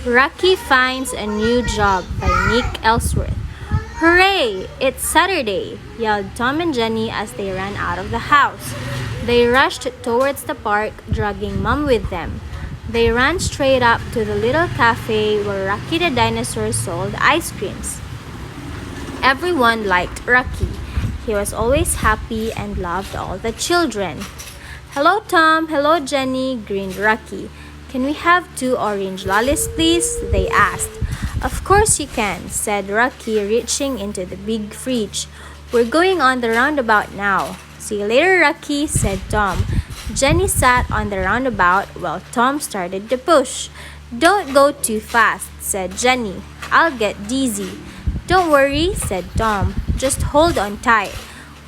Rocky Finds a New Job by Nick Ellsworth. Hooray! It's Saturday! Yelled Tom and Jenny as they ran out of the house. They rushed towards the park, dragging Mom with them. They ran straight up to the little cafe where Rocky the dinosaur sold ice creams. Everyone liked Rocky. He was always happy and loved all the children. Hello, Tom. Hello, Jenny, grinned Rocky. Can we have 2 orange lollies, please? They asked. Of course you can, said Rocky, reaching into the big fridge. We're going on the roundabout now. See you later, Rocky, said Tom. Jenny sat on the roundabout while Tom started to push. Don't go too fast, said Jenny. I'll get dizzy. Don't worry, said Tom. Just hold on tight.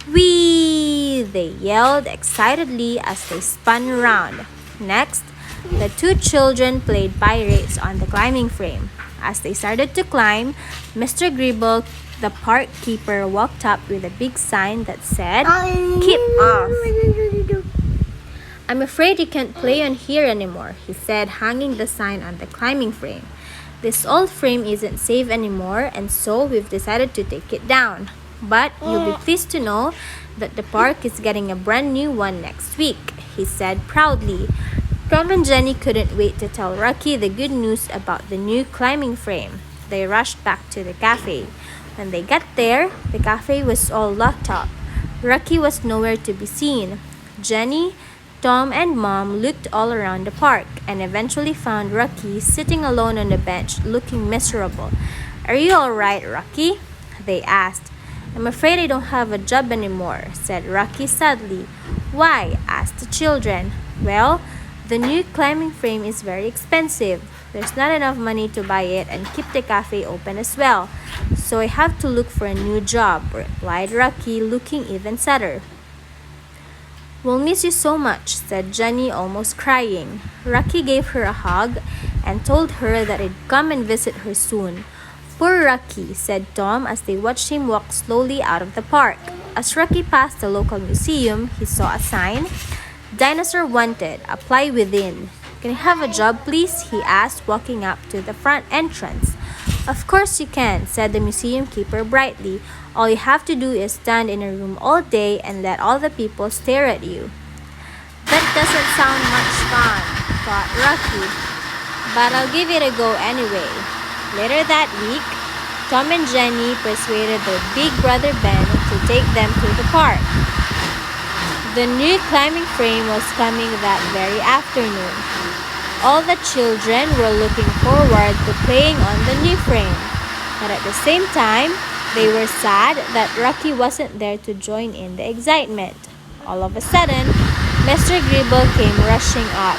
Whee! They yelled excitedly as they spun around. Next, the 2 children played pirates on the climbing frame. As they started to climb, Mr. Gribble, the park keeper, walked up with a big sign that said, Keep off! I'm afraid you can't play on here anymore, he said, hanging the sign on the climbing frame. This old frame isn't safe anymore, and so we've decided to take it down. But you'll be pleased to know that the park is getting a brand new one next week, he said proudly. Tom and Jenny couldn't wait to tell Rocky the good news about the new climbing frame. They rushed back to the cafe. When they got there, the cafe was all locked up. Rocky was nowhere to be seen. Jenny, Tom, and Mom looked all around the park and eventually found Rocky sitting alone on the bench looking miserable. Are you all right, Rocky? They asked. I'm afraid I don't have a job anymore, said Rocky sadly. Why? Asked the children. Well, the new climbing frame is very expensive. There's not enough money to buy it and keep the cafe open as well. So I have to look for a new job, replied Rocky, looking even sadder. We'll miss you so much, said Jenny, almost crying. Rocky gave her a hug and told her that he'd come and visit her soon. Poor Rocky, said Tom as they watched him walk slowly out of the park. As Rocky passed the local museum, he saw a sign. Dinosaur wanted, apply within. Can I have a job, please? He asked, walking up to the front entrance. Of course you can, said the museum keeper brightly. All you have to do is stand in a room all day and let all the people stare at you. That doesn't sound much fun, thought Rocky, but I'll give it a go anyway. Later that week, Tom and Jenny persuaded their big brother Ben to take them to the park. The new climbing frame was coming that very afternoon. All the children were looking forward to playing on the new frame, but at the same time, they were sad that Rocky wasn't there to join in the excitement. All of a sudden, Mr. Gribble came rushing up.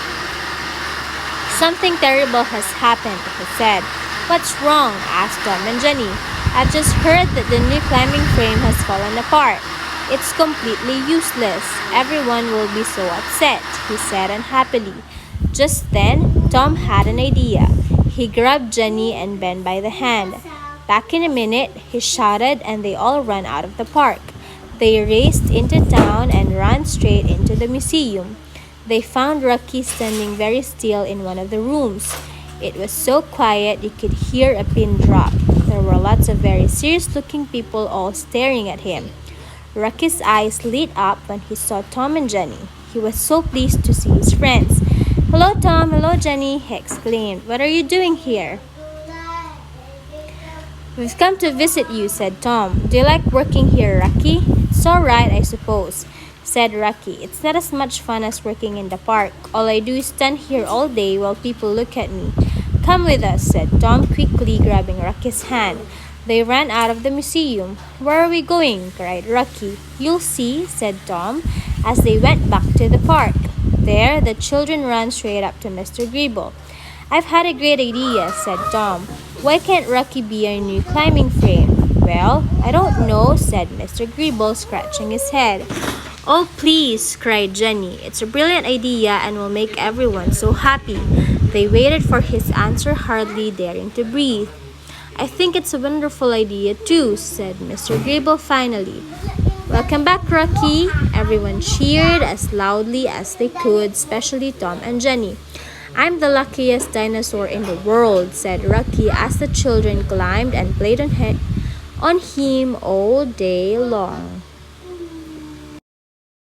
Something terrible has happened, he said. What's wrong? Asked Tom and Jenny. I've just heard that the new climbing frame has fallen apart. It's completely useless. Everyone will be so upset, he said unhappily. Just then, Tom had an idea. He grabbed Jenny and Ben by the hand. Back in a minute, he shouted and they all ran out of the park. They raced into town and ran straight into the museum. They found Rocky standing very still in one of the rooms. It was so quiet you could hear a pin drop. There were lots of very serious-looking people all staring at him. Rocky's eyes lit up when he saw Tom and Jenny. He was so pleased to see his friends. Hello, Tom. Hello, Jenny, he exclaimed. What are you doing here? We've come to visit you, said Tom. Do you like working here, Rocky? It's all right, I suppose, said Rocky. It's not as much fun as working in the park. All I do is stand here all day while people look at me. Come with us, said Tom, quickly grabbing Rocky's hand. They ran out of the museum. Where are we going? Cried Rocky. You'll see, said Tom, as they went back to the park. There, the children ran straight up to Mr. Gribble. I've had a great idea, said Tom. Why can't Rocky be our new climbing frame? Well, I don't know, said Mr. Gribble, scratching his head. Oh, please, cried Jenny. It's a brilliant idea and will make everyone so happy. They waited for his answer, hardly daring to breathe. I think it's a wonderful idea too, said Mr. Gribble finally. Welcome back, Rocky. Everyone cheered as loudly as they could, especially Tom and Jenny. I'm the luckiest dinosaur in the world, said Rocky as the children climbed and played on him all day long.